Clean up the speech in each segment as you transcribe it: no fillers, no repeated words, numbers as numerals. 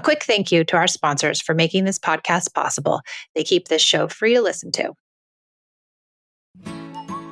quick thank you to our sponsors for making this podcast possible. They keep this show free to listen to.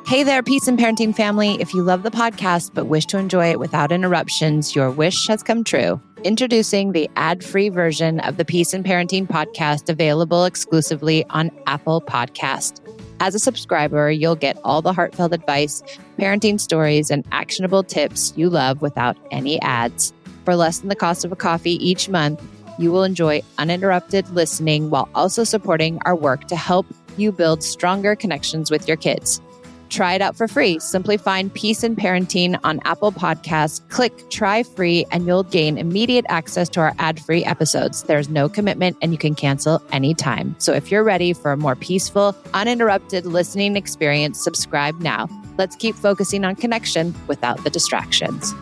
Hey there, Peace and Parenting family. If you love the podcast but wish to enjoy it without interruptions, your wish has come true. Introducing the ad-free version of the Peace and Parenting podcast, available exclusively on Apple Podcast. As a subscriber, you'll get all the heartfelt advice, parenting stories, and actionable tips you love without any ads. For less than the cost of a coffee each month, you will enjoy uninterrupted listening while also supporting our work to help you build stronger connections with your kids. Try it out for free. Simply find Peace and Parenting on Apple Podcasts, click Try Free, and you'll gain immediate access to our ad-free episodes. There's no commitment and you can cancel anytime. So if you're ready for a more peaceful, uninterrupted listening experience, subscribe now. Let's keep focusing on connection without the distractions.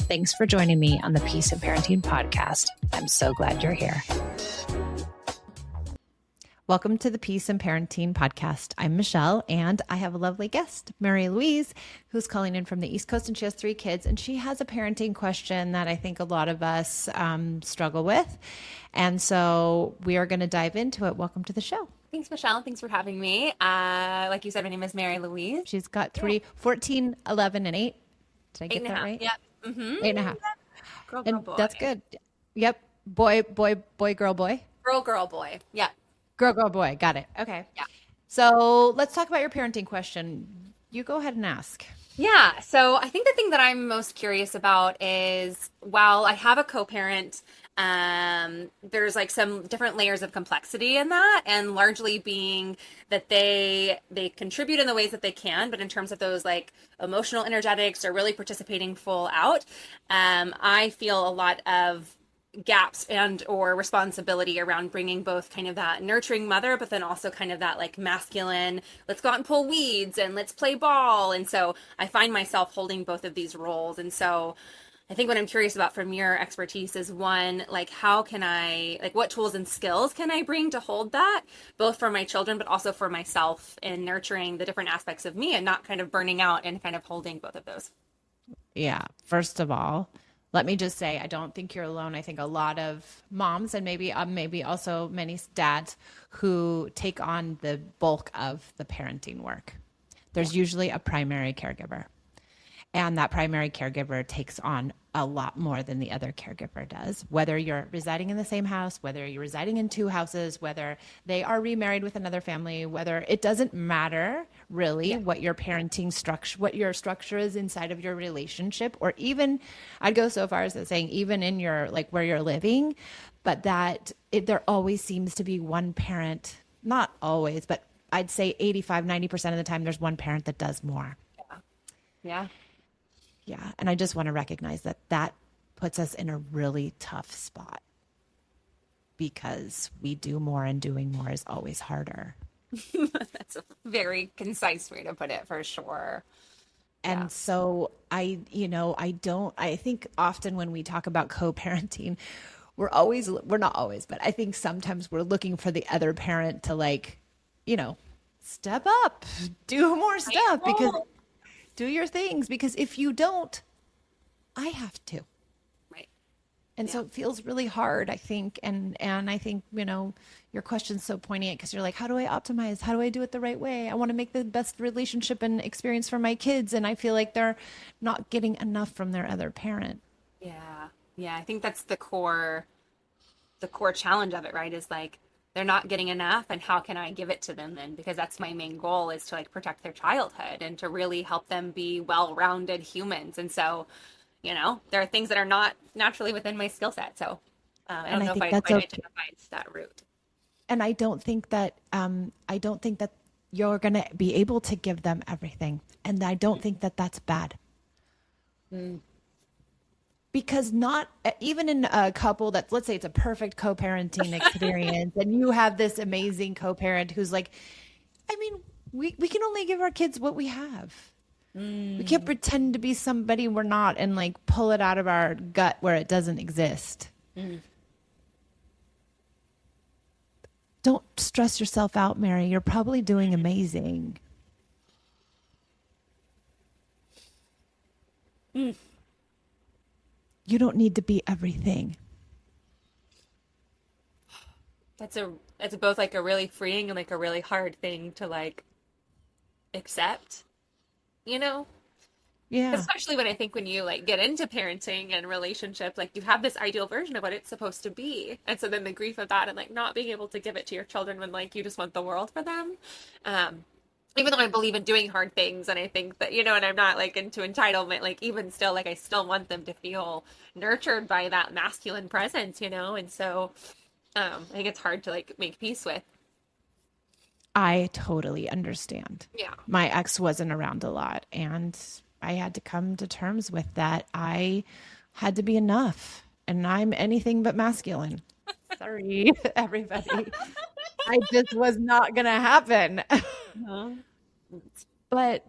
Thanks for joining me on the Peace and Parenting podcast. I'm so glad you're here. Welcome to the Peace and Parenting podcast. I'm Michelle, and I have a lovely guest, Mary Louise, who's calling in from the East Coast, and she has 3 kids, and she has a parenting question that I think a lot of us struggle with. And so we are going to dive into it. Welcome to the show. Thanks, Michelle. Thanks for having me. Like you said, my name is Mary Louise. She's got 3, 14, 11, and 8. Did I get that right? Yep. Mm-hmm. 8.5. Girl, boy. That's good. Yep. Boy, girl, boy. Girl, boy. Yeah. Girl, boy. Got it. Okay. Yeah. So let's talk about your parenting question. You go ahead and ask. Yeah. So I think the thing that I'm most curious about is, while I have a co-parent, there's like some different layers of complexity in that, and largely being that they contribute in the ways that they can, but in terms of those like emotional energetics or really participating full out, I feel a lot of gaps and or responsibility around bringing both kind of that nurturing mother, but then also kind of that like masculine, let's go out and pull weeds and let's play ball. And so I find myself holding both of these roles. And so I think what I'm curious about from your expertise is, one, like how can I, like what tools and skills can I bring to hold that, both for my children, but also for myself in nurturing the different aspects of me and not kind of burning out and kind of holding both of those. Yeah. First of all, let me just say, I don't think you're alone. I think a lot of moms and maybe also many dads who take on the bulk of the parenting work. There's usually a primary caregiver. And that primary caregiver takes on a lot more than the other caregiver does, whether you're residing in the same house, whether you're residing in 2 houses, whether they are remarried with another family, whether it doesn't matter really what your parenting structure, what your structure is inside of your relationship, or even I'd go so far as to saying even in your, like where you're living, but that there always seems to be one parent, not always, but I'd say 85-90% of the time there's one parent that does more. Yeah. Yeah. And I just want to recognize that puts us in a really tough spot, because we do more and doing more is always harder. That's a very concise way to put it, for sure. And so I think often when we talk about co-parenting, we're not always, but I think sometimes we're looking for the other parent to step up, do more stuff, because do your things, because if you don't, I have to. Right. And so it feels really hard, I think. And I think, your question's so poignant, because you're like, how do I optimize? How do I do it the right way? I want to make the best relationship and experience for my kids. And I feel like they're not getting enough from their other parent. Yeah. Yeah. I think that's the core challenge of it, right? Is like, they're not getting enough, and how can I give it to them then? Because that's my main goal, is to like protect their childhood and to really help them be well-rounded humans. And so, there are things that are not naturally within my skill set. So I don't know if I quite identified that route. And I don't think that you're going to be able to give them everything. And I don't think that that's bad. Because not even in a couple that's, let's say it's a perfect co-parenting experience, and you have this amazing co-parent who's like, we can only give our kids what we have. We can't pretend to be somebody we're not and like pull it out of our gut where it doesn't exist. Don't stress yourself out, Mary. You're probably doing amazing. Mm. You don't need to be everything. It's both like a really freeing and like a really hard thing to like accept, you know? Yeah. Especially when I think when you like get into parenting and relationships, like you have this ideal version of what it's supposed to be. And so then the grief of that and like not being able to give it to your children when like you just want the world for them. Um, Even though I believe in doing hard things and I think that, and I'm not like into entitlement, like even still, like I still want them to feel nurtured by that masculine presence, and so I think it's hard to like make peace with. I totally understand. Yeah. My ex wasn't around a lot, and I had to come to terms with that. I had to be enough, and I'm anything but masculine. Sorry, everybody. I just was not going to happen. Uh-huh. But,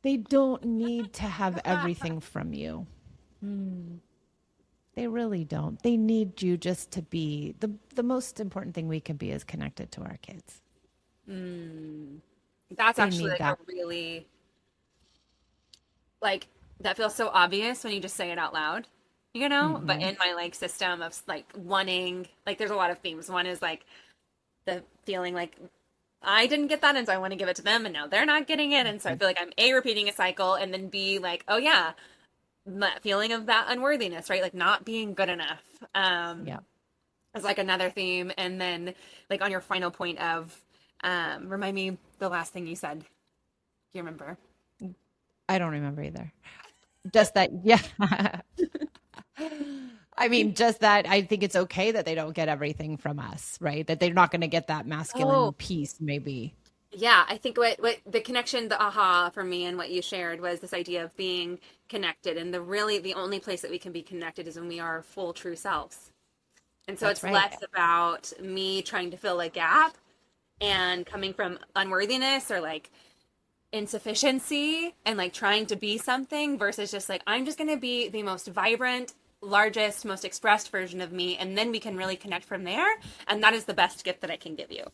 they don't need to have everything from you. They really don't. They need you just to be the most important thing we can be is connected to our kids. That's They actually need like that. a really like that feels so obvious when you just say it out loud, but Hmm. in my like system of like wanting, like there's a lot of themes. One is like the feeling like I didn't get that and so I want to give it to them and now they're not getting it and so I feel like I'm A, repeating a cycle, and then B, like, oh yeah, that feeling of that unworthiness, right? Like not being good enough. Yeah. Is like another theme. And then like on your final point of remind me the last thing you said. Do you remember? I don't remember either. Just that, yeah. I mean, just that I think it's okay that they don't get everything from us, right? That they're not going to get that masculine Oh, piece, maybe. yeah, I think what the connection, the aha for me and what you shared was this idea of being connected. And the only place that we can be connected is when we are full true selves. And so That's it's right. less about me trying to fill a gap and coming from unworthiness or like insufficiency and like trying to be something versus just like, I'm just going to be the most vibrant, largest, most expressed version of me. And then we can really connect from there. And that is the best gift that I can give you. And so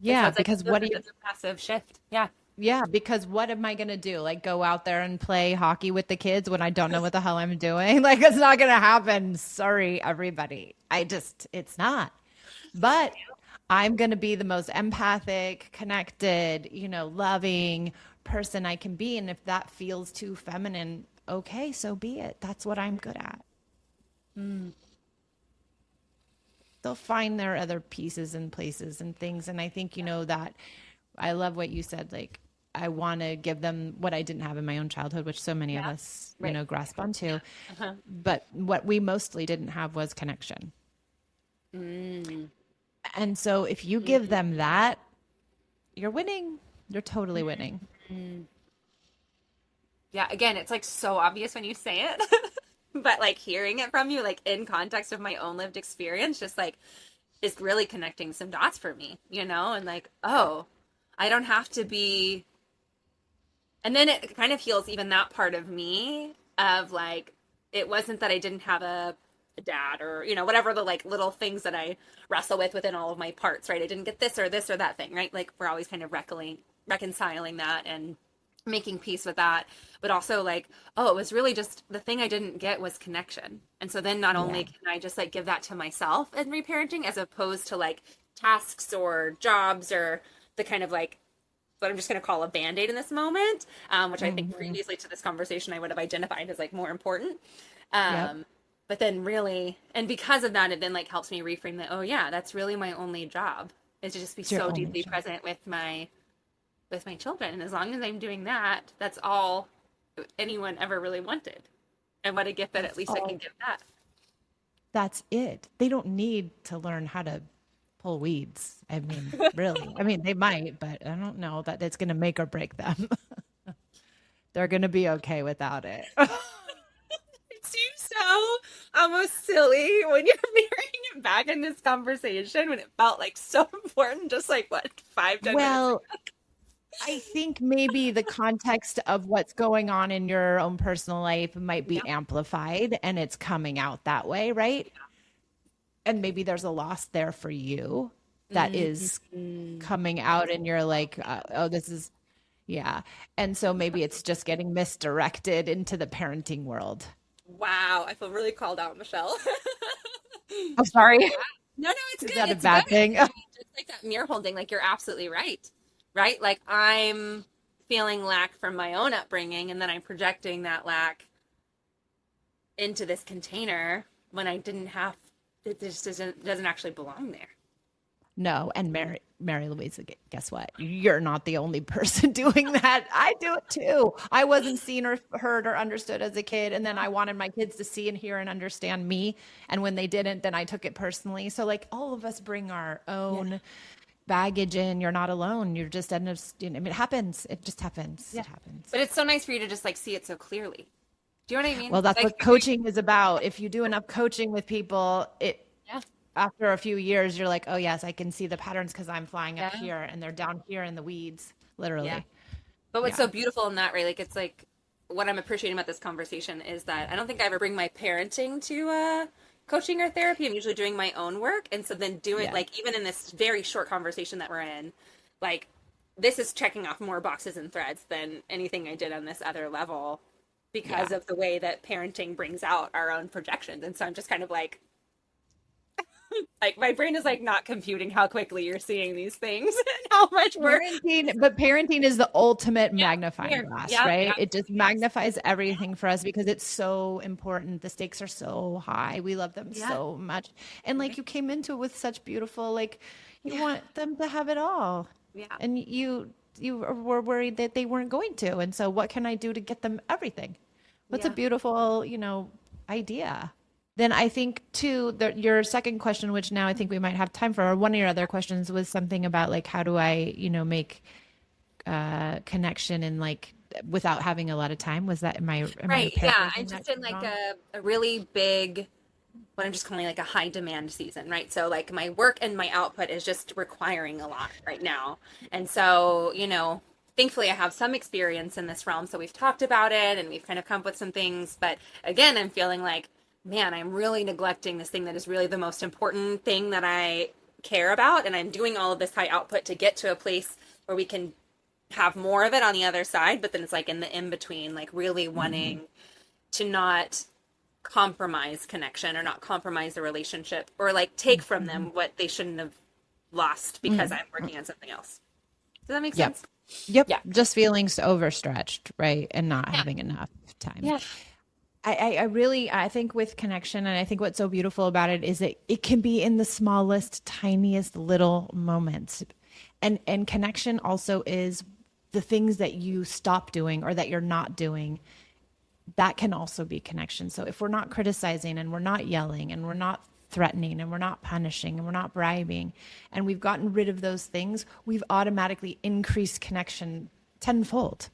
Yeah, it's like, because what do you it's a massive shift. Yeah. Yeah, because what am I going to do? Like go out there and play hockey with the kids when I don't know what the hell I'm doing? Like it's not going to happen. Sorry, everybody. It's not. But I'm going to be the most empathic, connected, loving person I can be. And if that feels too feminine, okay, so be it. That's what I'm good at. They'll find their other pieces and places and things. And I think, that I love what you said. Like, I want to give them what I didn't have in my own childhood, which so many of Yeah. us, Right. grasp onto. Uh-huh. But what we mostly didn't have was connection. Mm. And so if you give them that, you're winning. You're totally winning. Mm. Yeah. Again, it's like so obvious when you say it, but like hearing it from you, like in context of my own lived experience, just like is really connecting some dots for me, and like, oh, I don't have to be. And then it kind of heals even that part of me of like, it wasn't that I didn't have a dad or, whatever the like little things that I wrestle with within all of my parts, right? I didn't get this or that thing, right? Like we're always kind of reconciling that and making peace with that. But also like, oh, it was really just the thing I didn't get was connection. And so then not Yeah. only can I just like give that to myself in reparenting as opposed to like tasks or jobs or the kind of like what I'm just going to call a band-aid in this moment, which I think Hmm. previously to this conversation I would have identified as like more important. Yep. But then really, and because of that, it then like helps me reframe that, oh yeah, that's really my only job is to just be It's your so only deeply job. present with my children. And as long as I'm doing that, that's all anyone ever really wanted. And what a gift that at That's least I can all. give that. That's it. They don't need to learn how to pull weeds. I mean, really. I mean, they might, but I don't know that it's going to make or break them. They're going to be okay without it. It seems so almost silly when you're mirroring it back in this conversation when it felt like so important, just like what, 5, 10 minutes ago. Well, I think maybe the context of what's going on in your own personal life might Yeah. be amplified and it's coming out that way, right? and maybe there's a loss there for you that is Mm-hmm. coming out and you're like, oh, this is, yeah. And so maybe it's just getting misdirected into the parenting world. Wow, I feel really called out, Michelle. Oh, sorry. No, no, it's Is good. that a It's good. bad thing? I mean, just like that mirror holding, like you're absolutely right. Right? Like I'm feeling lack from my own upbringing, and then I'm projecting that lack into this container when I didn't have it just doesn't actually belong there. No. And Mary Louise, guess what? You're not the only person doing that. I do it too. I wasn't seen or heard or understood as a kid. And then I wanted my kids to see and hear and understand me. And when they didn't, then I took it personally. So like all of us bring our Yeah. own baggage in. You're not alone. You're just end up, I mean, it happens. It just happens. Yeah. It happens. But it's so nice for you to just like see it so clearly. Do you know what I mean? Well, that's Like what coaching is about. If you do enough coaching with people, it yeah. after a few years, you're like, oh yes, I can see the patterns because I'm flying up Yeah. here and they're down here in the weeds, Yeah. literally. But what's Yeah. so beautiful in that, right? Like it's like what I'm appreciating about this conversation is that I don't think I ever bring my parenting to coaching or therapy. I'm usually doing my own work. And so then doing Yeah. like even in this very short conversation that we're in, like this is checking off more boxes and threads than anything I did on this other level because Yeah. of the way that parenting brings out our own projections. And so I'm just kind of like my brain is like not computing how quickly you're seeing these things and how much work. Parenting is the ultimate magnifying Here. glass, Yeah, right? yeah, It just magnifies everything for us because it's so important. The stakes are so high. We love them yeah, so much. And like you came into it with such beautiful, like you want them to have it all. yeah, And you were worried that they weren't going to. And so what can I do to get them everything? What's a yeah. beautiful, idea. Then I think too, your second question, which now I think we might have time for, or one of your other questions was something about like, how do I, make connection and like without having a lot of time? Was that, am I Right. Yeah. I'm paraphrasing that just in like wrong? a really big, what I'm just calling like a high demand season, right? So like my work and my output is just requiring a lot right now. And so, thankfully I have some experience in this realm. So we've talked about it and we've kind of come up with some things. But again, I'm feeling like, man, I'm really neglecting this thing that is really the most important thing that I care about. And I'm doing all of this high output to get to a place where we can have more of it on the other side. But then it's like in the in between, like really wanting to not compromise connection or not compromise the relationship or like take from them Mhm. what they shouldn't have lost because I'm working on something else. Does that make Yep. sense? Yep. Yeah. Just feeling so overstretched, right? And not Yeah. having enough time. Yeah. I really, I think with connection, and I think what's so beautiful about it is that it can be in the smallest, tiniest little moments. And connection also is the things that you stop doing or that you're not doing. That can also be connection. So if we're not criticizing and we're not yelling and we're not threatening and we're not punishing and we're not bribing and we've gotten rid of those things, we've automatically increased connection tenfold.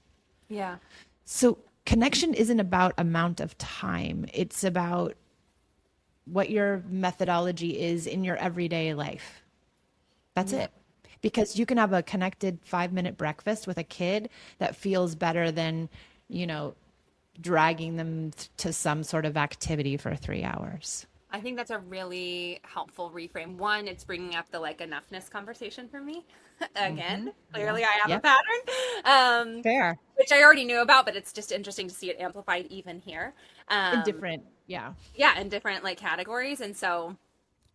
Yeah. So connection isn't about amount of time. It's about what your methodology is in your everyday life. That's Yeah. it. Because you can have a connected 5-minute breakfast with a kid that feels better than, you know, dragging them to some sort of activity for 3 hours. I think that's a really helpful reframe. One, it's bringing up the like enoughness conversation for me. Again, Yeah. clearly I have a Yep. pattern, Fair. which I already knew about, but it's just interesting to see it amplified even here. In different, yeah. Yeah, in different like categories. And so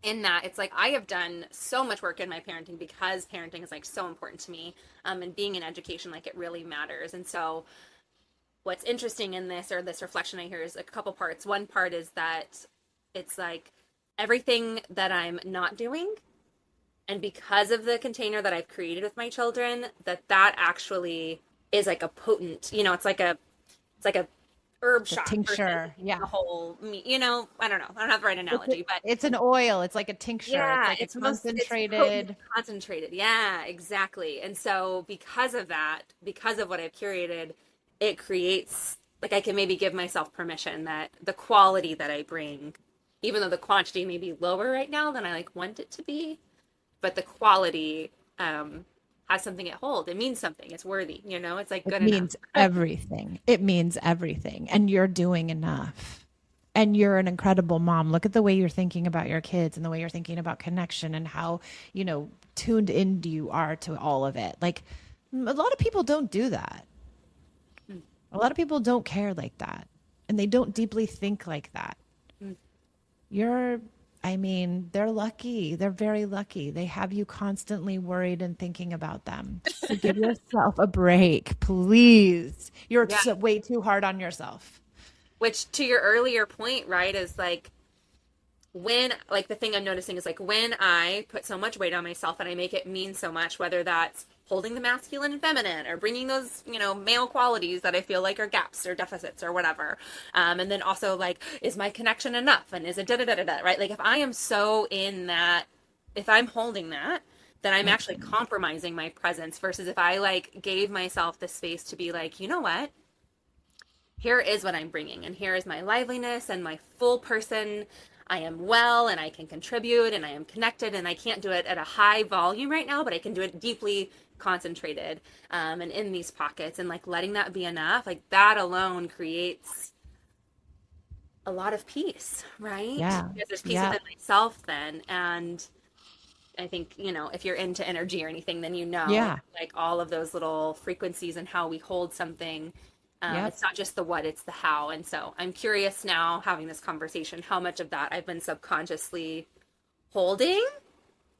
in that, it's like I have done so much work in my parenting because parenting is like so important to me. And being in education, like it really matters. And so what's interesting in this or this reflection I hear is a couple parts. One part is that it's like everything that I'm not doing, and because of the container that I've created with my children, that actually is like a potent, it's like a herb The shot tincture. versus Yeah. the whole meat. I don't know. I don't have the right analogy, but It's an oil. It's like a tincture. yeah, It's like a it's concentrated. potent, concentrated. Yeah, exactly. And so because of that, because of what I've curated, it creates like I can maybe give myself permission that the quality that I bring, even though the quantity may be lower right now than I like want it to be, but the quality has something at hold. It means something. It's worthy. It's like It good enough. means everything. It means everything. And you're doing enough. And you're an incredible mom. Look at the way you're thinking about your kids and the way you're thinking about connection and how, tuned in you are to all of it. Like a lot of people don't do that. Mm, A lot of people don't care like that and they don't deeply think like that. mm. You're, I mean, they're lucky. They're very lucky. They have you constantly worried and thinking about them. So give yourself a break, please. You're Yeah. way too hard on yourself. Which to your earlier point, right, is like when like the thing I'm noticing is like when I put so much weight on myself and I make it mean so much, whether that's holding the masculine and feminine or bringing those, male qualities that I feel like are gaps or deficits or whatever. And then also like, is my connection enough? And is it da da da da da, right? Like if I am so in that, if I'm holding that, then I'm actually compromising my presence versus if I like gave myself the space to be like, you know what? Here is what I'm bringing, and here is my liveliness and my full person. I am well and I can contribute and I am connected and I can't do it at a high volume right now, but I can do it deeply concentrated and in these pockets and like letting that be enough. Like that alone creates a lot of peace, right? Yeah. Because there's peace Yeah. within myself then. And I think, if you're into energy or anything, then Yeah. like all of those little frequencies and how we hold something. Yep. It's not just the what, it's the how. And so I'm curious now, having this conversation, how much of that I've been subconsciously holding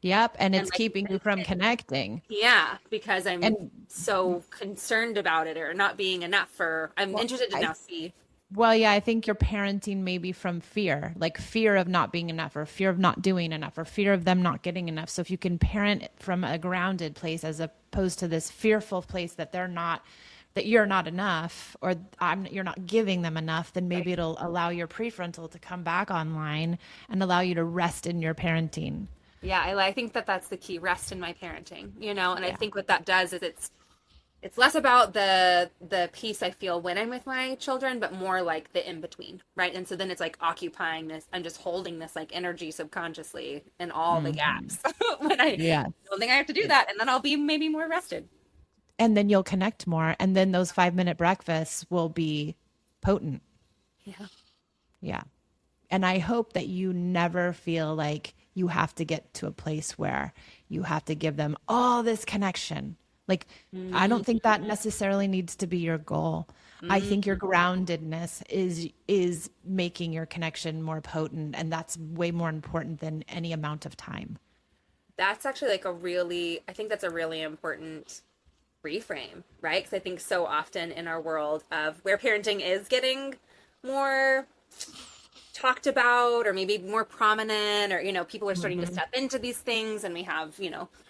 Yep. And and it's like, keeping you from connecting. yeah, because I'm And so concerned about it or not being enough. Or I'm well, interested to I now see. well, yeah, I think you're parenting maybe from fear, like fear of not being enough or fear of not doing enough or fear of them not getting enough. So if you can parent from a grounded place as opposed to this fearful place that they're not that you're not enough or you're not giving them enough, then maybe Right. it'll allow your prefrontal to come back online and allow you to rest in your parenting. Yeah, I think that that's the key, rest in my parenting, and I Yeah. think what that does is it's less about the peace I feel when I'm with my children, but more like the in between, right? And so then it's like occupying this. I'm just holding this like energy subconsciously in all the Hmm. gaps when I Yeah. don't think I have to do that, and then I'll be maybe more rested. And then you'll connect more. And then those 5 minute breakfasts will be potent. Yeah. Yeah. And I hope that you never feel like you have to get to a place where you have to give them all this connection. Like, I don't think that necessarily needs to be your goal. I think your groundedness is making your connection more potent, and that's way more important than any amount of time. That's actually like I think that's a really important reframe, right? Because I think so often in our world of where parenting is getting more talked about or maybe more prominent or people are starting to Hmm. step into these things and we have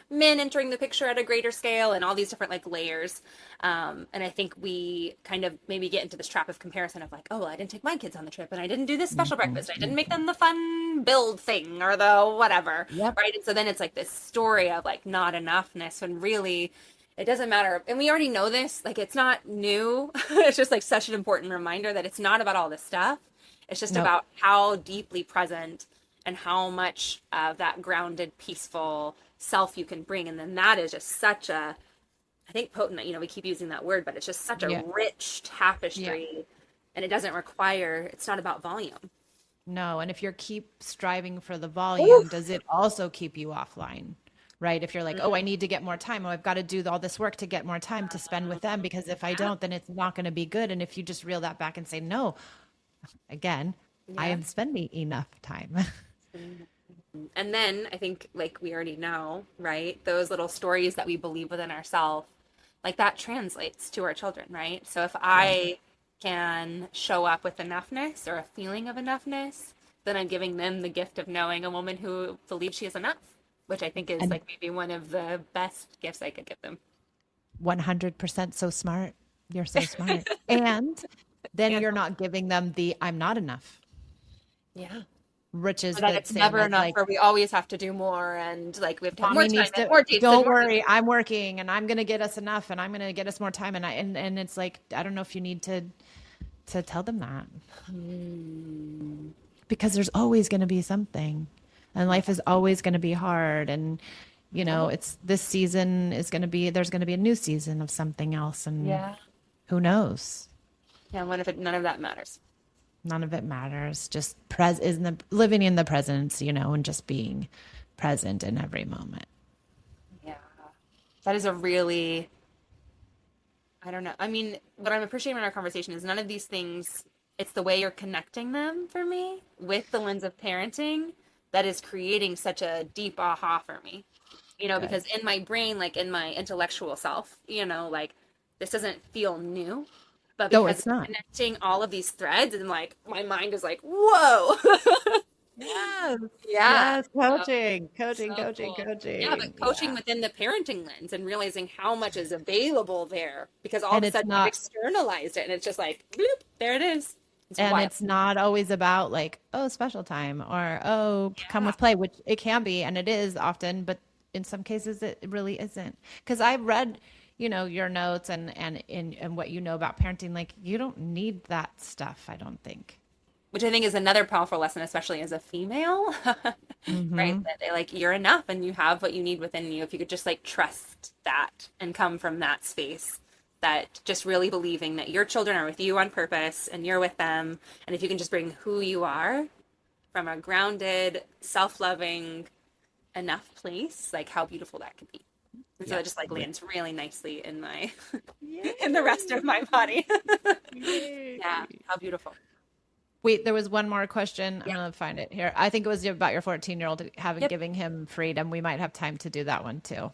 men entering the picture at a greater scale and all these different like layers and I think we kind of maybe get into this trap of comparison of like, oh well, I didn't take my kids on the trip and I didn't do this special breakfast, I didn't make them the fun build thing or the whatever, Yep. right? And so then it's like this story of like not enoughness when really it doesn't matter. And we already know this, like it's not new. It's just like such an important reminder that it's not about all this stuff. It's just Nope. about how deeply present and how much of that grounded, peaceful self you can bring. And then that is just such a, I think potent, we keep using that word, but it's just such a Yeah. rich Yeah. tapestry. And it doesn't require, it's not about volume. No. And if you keep striving for the volume, Oof. does it also keep you offline? Right. If you're like, oh, I need to get more time. Oh, I've got to do all this work to get more time to spend with them because if I Yeah. don't, then it's not going to be good. And if you just reel that back and say, no, again, I Yeah. am spending enough time. And then I think, like we already know, right? Those little stories that we believe within ourselves, like that translates to our children, right? So if Right. I can show up with enoughness or a feeling of enoughness, then I'm giving them the gift of knowing a woman who believes she is enough, which I think is And like maybe one of the best gifts I could give them. 100% so smart. You're so smart. And then And you're not giving them the I'm not enough, yeah. which is Or that the it's same never as enough, like, or we always have to do more, and like we have to have more mommy time needs and to, more dates and don't more. worry, I'm working and I'm going to get us enough and I'm going to get us more time. And it's like, I don't know if you need to tell them that because there's always going to be something and life is always going to be hard. And, Yeah. it's this season is going to be, there's going to be a new season of something else. And Yeah. who knows? Yeah. What if none of that matters? None of it matters. Just living in the presence, and just being present in every moment. Yeah. That is a really, I don't know. I mean, what I'm appreciating in our conversation is none of these things, it's the way you're connecting them for me with the lens of parenting that is creating such a deep aha for me. Good. Because in my brain, like in my intellectual self, like this doesn't feel new, but No, because it's it's not. connecting all of these threads and like my mind is like, whoa. Yes. Yeah. Yes. So, Coaching, so cool. Yeah, but coaching. coaching Yeah. within the parenting lens and realizing how much is available there because all of And a it's sudden I've not externalized it and it's just like, bloop, there it is. It's and wild. it's not always about like, oh, special time or oh, come Yeah. with play, which it can be and it is often, but in some cases it really isn't. Because I've read, your notes and what you know about parenting, like you don't need that stuff, I don't think. Which I think is another powerful lesson, especially as a female, right? Mm-hmm. That they like you're enough and you have what you need within you. If you could just like trust that and come from that space, that just really believing that your children are with you on purpose and you're with them. And if you can just bring who you are from a grounded, self-loving, enough place, like how beautiful that could be. And so it just Yes. like lands really nicely in my in the rest of Yay. my body. Yeah, Yay. how beautiful. Wait, there was one more question. I'm Yeah. gonna find it here. I think it was about your 14-year-old having Yep. giving him freedom. We might have time to do that one too.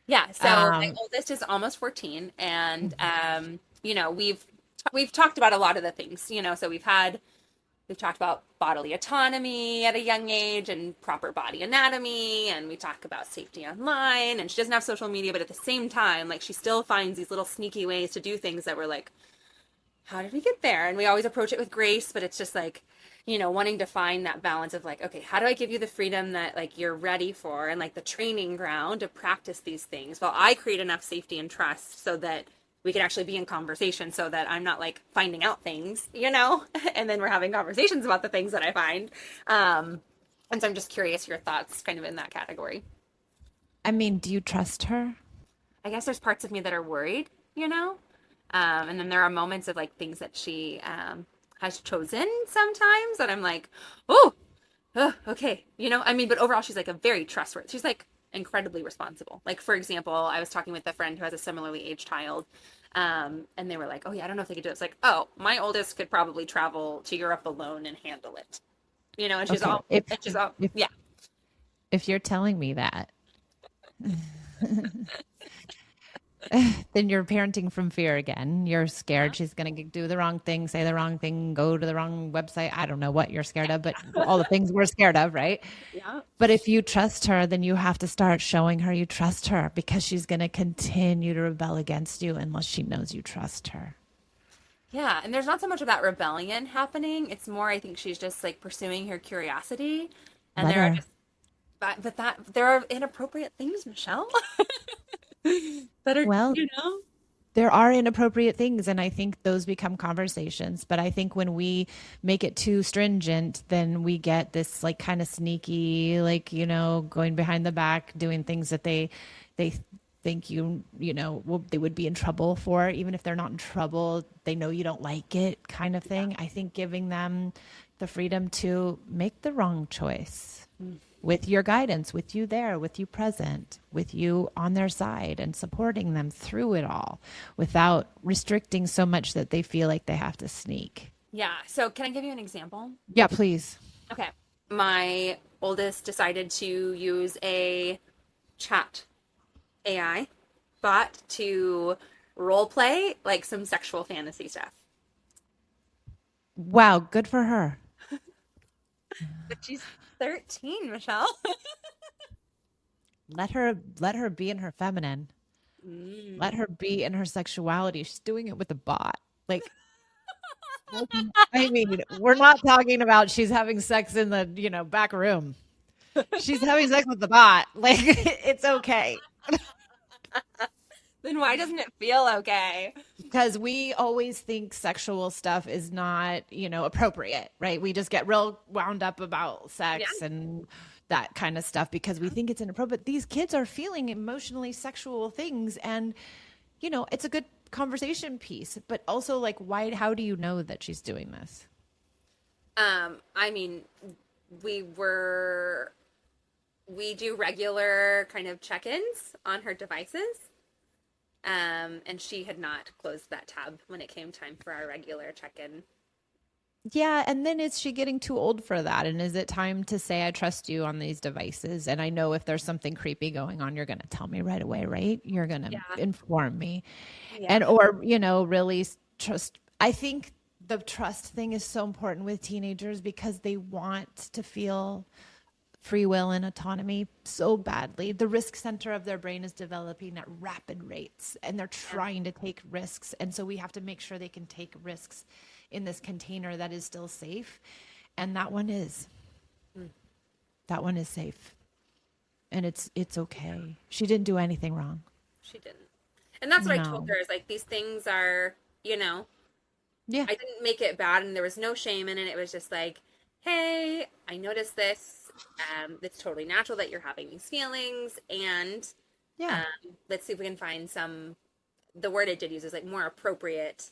Yeah, so my Um, oldest is almost 14 and we've talked about a lot of the things, so we've talked about bodily autonomy at a young age and proper body anatomy and we talk about safety online and she doesn't have social media but at the same time like she still finds these little sneaky ways to do things that we're like how did we get there? And we always approach it with grace, but it's just like, wanting to find that balance of like, okay, how do I give you the freedom that like you're ready for and like the training ground to practice these things while I create enough safety and trust so that we can actually be in conversation so that I'm not like finding out things, and then we're having conversations about the things that I find. And so I'm just curious your thoughts kind of in that category. I mean, do you trust her? I guess there's parts of me that are worried, and then there are moments of like things that she has chosen sometimes that I'm like, oh, okay, but overall she's like a very trustworthy. She's like incredibly responsible. Like for example, I was talking with a friend who has a similarly aged child, and they were like, oh yeah, I don't know if they could do it. It's like, oh, my oldest could probably travel to Europe alone and handle it, and she's Okay. all, and she's all, If yeah, if you're telling me that, then you're parenting from fear again. You're scared she's going to do the wrong thing, say the wrong thing, go to the wrong website. I don't know what you're scared of, but all the things we're scared of, right? yeah. But if you trust her, then you have to start showing her you trust her because she's going to continue to rebel against you unless she knows you trust her. Yeah, and there's not so much of that rebellion happening. It's more, I think she's just like pursuing her curiosity, and Let there are her. just, but that there are inappropriate things, Michelle, that are, Well, you know. there are inappropriate things, and I think those become conversations. But I think when we make it too stringent, then we get this like kind of sneaky, like, going behind the back, doing things that they think they would be in trouble for, even if they're not in trouble, they know you don't like it kind of thing. I think giving them the freedom to make the wrong choice with your guidance, with you there, with you present, with you on their side and supporting them through it all without restricting so much that they feel like they have to sneak. Yeah. So can I give you an example? Yeah, please. Okay. My oldest decided to use a chat AI bot to role play like some sexual fantasy stuff. Wow, good for her. But she's 13, Michelle. Let her be in her feminine. Mm. Let her be in her sexuality. She's doing it with a bot. Like, I mean, we're not talking about she's having sex in the, back room. She's having sex with the bot. Like, it's okay. Then why doesn't it feel okay? Because we always think sexual stuff is not, appropriate, right? We just get real wound up about Yeah. sex and that kind of stuff because we think it's inappropriate. These kids are feeling emotionally sexual things and, it's a good conversation piece, but also like, how do you know that she's doing this? I mean, we were we do regular kind of check-ins on her devices. And she had not closed that tab when it came time for our regular check-in. Yeah, and then is she getting too old for that? And is it time to say I trust you on these devices? And I know if there's something creepy going on, you're going to tell me right away, right? You're going to Yeah. inform me. Yeah. And or, really trust. I think the trust thing is so important with teenagers because they want to feel free will and autonomy so badly. The risk center of their brain is developing at rapid rates and they're Yeah. trying to take risks. And so we have to make sure they can take risks in this container that is still safe. And that one is. Mm. That one is safe. And it's okay. She didn't do anything wrong. She didn't. And that's what I told No. her is like these things are, Yeah. I didn't make it bad and there was no shame in it. It was just like, hey, I noticed this. It's totally natural that you're having these feelings and Yeah. let's see if we can find the word I did use is like more appropriate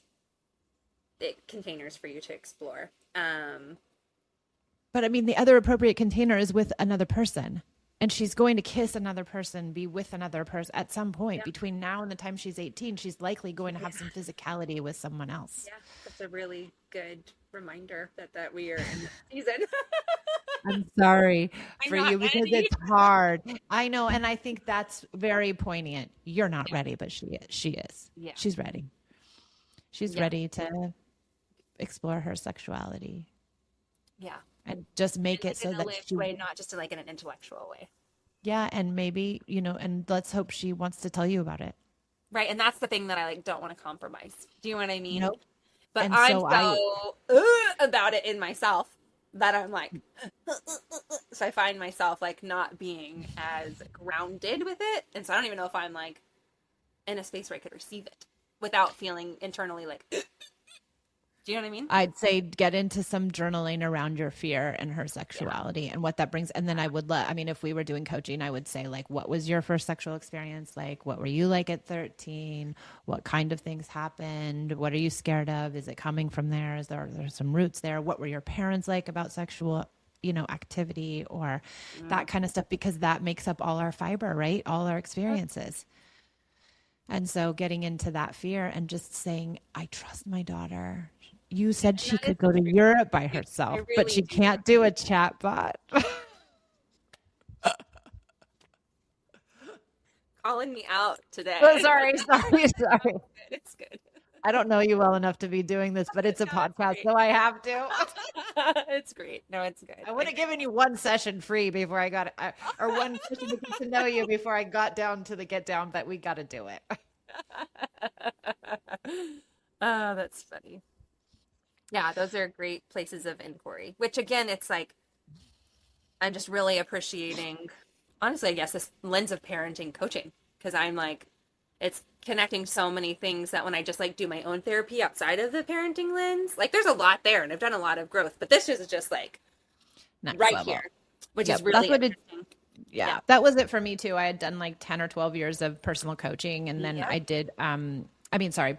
containers for you to explore. But I mean, the other appropriate container is with another person. And she's going to kiss another person, be with another person at some point Yeah. between now and the time she's 18. She's likely going to have some physicality with someone else. Yeah, that's a really good reminder that we are in the season. I'm sorry for I'm not you because ready. it's hard. I know. And I think that's very poignant. You're not Yeah. ready, but she is. She is. Yeah. She's ready. She's Yeah. ready to explore her sexuality Yeah. and just make In it so like a that lived she, way, not just like in an intellectual way. yeah. And maybe, and let's hope she wants to tell you about it. Right. And that's the thing that I like don't want to compromise. Do you know what I mean? Nope. But And I'm so so about it in myself that I'm like, so I find myself like not being as grounded with it. And so I don't even know if I'm like in a space where I could receive it without feeling internally like, do you know what I mean? I'd say get into some journaling around your fear and her sexuality and what that brings. And then if we were doing coaching, I would say, like, what was your first sexual experience? Like, what were you like at 13? What kind of things happened? What are you scared of? Is it coming from there? Is there some roots there? What were your parents like about sexual, activity or that kind of stuff? Because that makes up all our fiber, right? All our experiences. And so getting into that fear and just saying, I trust my daughter. You said she could go to Europe by herself, I but really she do. can't do a chat bot. Calling me out today. Oh, sorry. It's good. I don't know you well enough to be doing this, but it's a No, it's podcast, great. so I have to. It's great. No, it's good. I would have given you one session free before I got or one session to get to know you before I got down to the get down, but we got to do it. Oh, that's funny. Yeah, those are great places of inquiry, which again, it's like, I'm just really appreciating, honestly, I guess this lens of parenting coaching, because I'm like, it's connecting so many things that when I just like do my own therapy outside of the parenting lens, like there's a lot there and I've done a lot of growth, but this is just like Next right level. here, which Yep, is really that's what interesting. Yeah, that was it for me too. I had done like 10 or 12 years of personal coaching and then Yeah. I did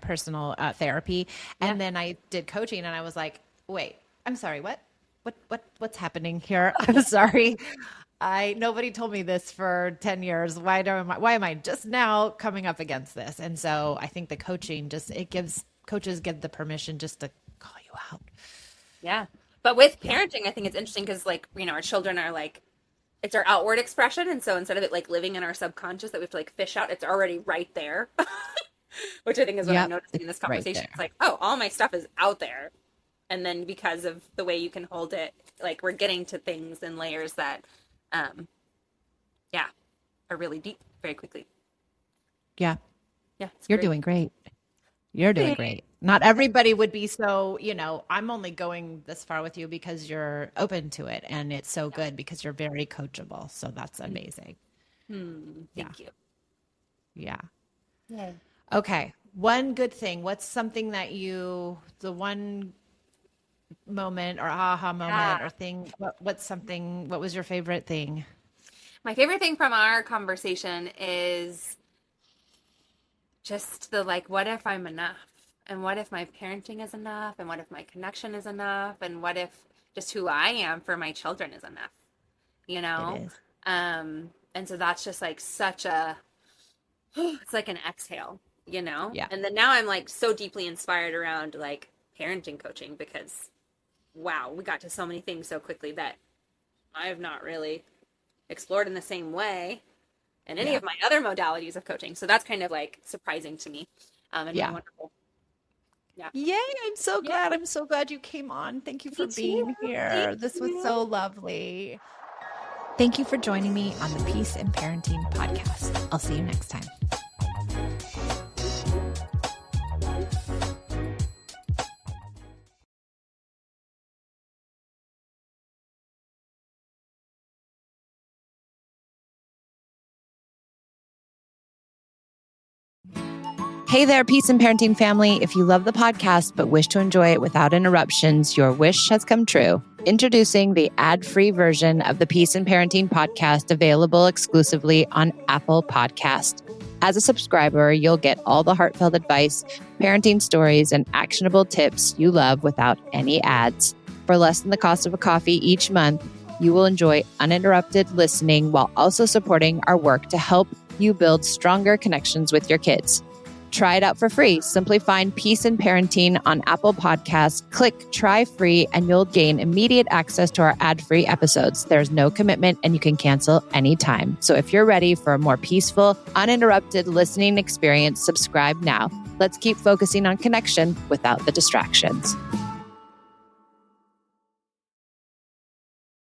personal therapy and then I did coaching and I was like, wait, I'm sorry, what's happening here? I'm sorry. Nobody told me this for 10 years. Why am I just now coming up against this? And so I think the coaching coaches get the permission just to call you out. Yeah. But with parenting, I think it's interesting because like, our children are like, it's our outward expression. And so instead of it like living in our subconscious that we have to like fish out, it's already right there. Which I think is what I'm noticing in this right conversation. there. It's like, oh, all my stuff is out there. And then because of the way you can hold it, like we're getting to things and layers that, are really deep very quickly. Yeah. Yeah. You're doing great. You're doing great. Not everybody would be so, I'm only going this far with you because you're open to it. And it's so good because you're very coachable. So that's amazing. Thank you. Yeah. Yeah. Okay. One good thing. What's something that the one moment or aha moment or thing, what was your favorite thing? My favorite thing from our conversation is just the like, what if I'm enough? And what if my parenting is enough? And what if my connection is enough? And what if just who I am for my children is enough, you know? It is. And so that's just like such a, it's like an exhale, you know? Yeah. And then now I'm like so deeply inspired around like parenting coaching because wow, we got to so many things so quickly that I have not really explored in the same way in any of my other modalities of coaching. So that's kind of like surprising to me. And really wonderful. Yeah. Yay, I'm so glad. I'm so glad you came on. Thank you for being here. This was so lovely. Thank you for joining me on the Peace in Parenting podcast. I'll see you next time. Hey there, Peace in Parenting family. If you love the podcast but wish to enjoy it without interruptions, your wish has come true. Introducing the ad-free version of the Peace in Parenting podcast, available exclusively on Apple Podcast. As a subscriber, you'll get all the heartfelt advice, parenting stories, and actionable tips you love without any ads. For less than the cost of a coffee each month, you will enjoy uninterrupted listening while also supporting our work to help you build stronger connections with your kids. Try it out for free. Simply find Peace in Parenting on Apple Podcasts, click Try Free, and you'll gain immediate access to our ad-free episodes. There's no commitment and you can cancel anytime. So if you're ready for a more peaceful, uninterrupted listening experience, subscribe now. Let's keep focusing on connection without the distractions.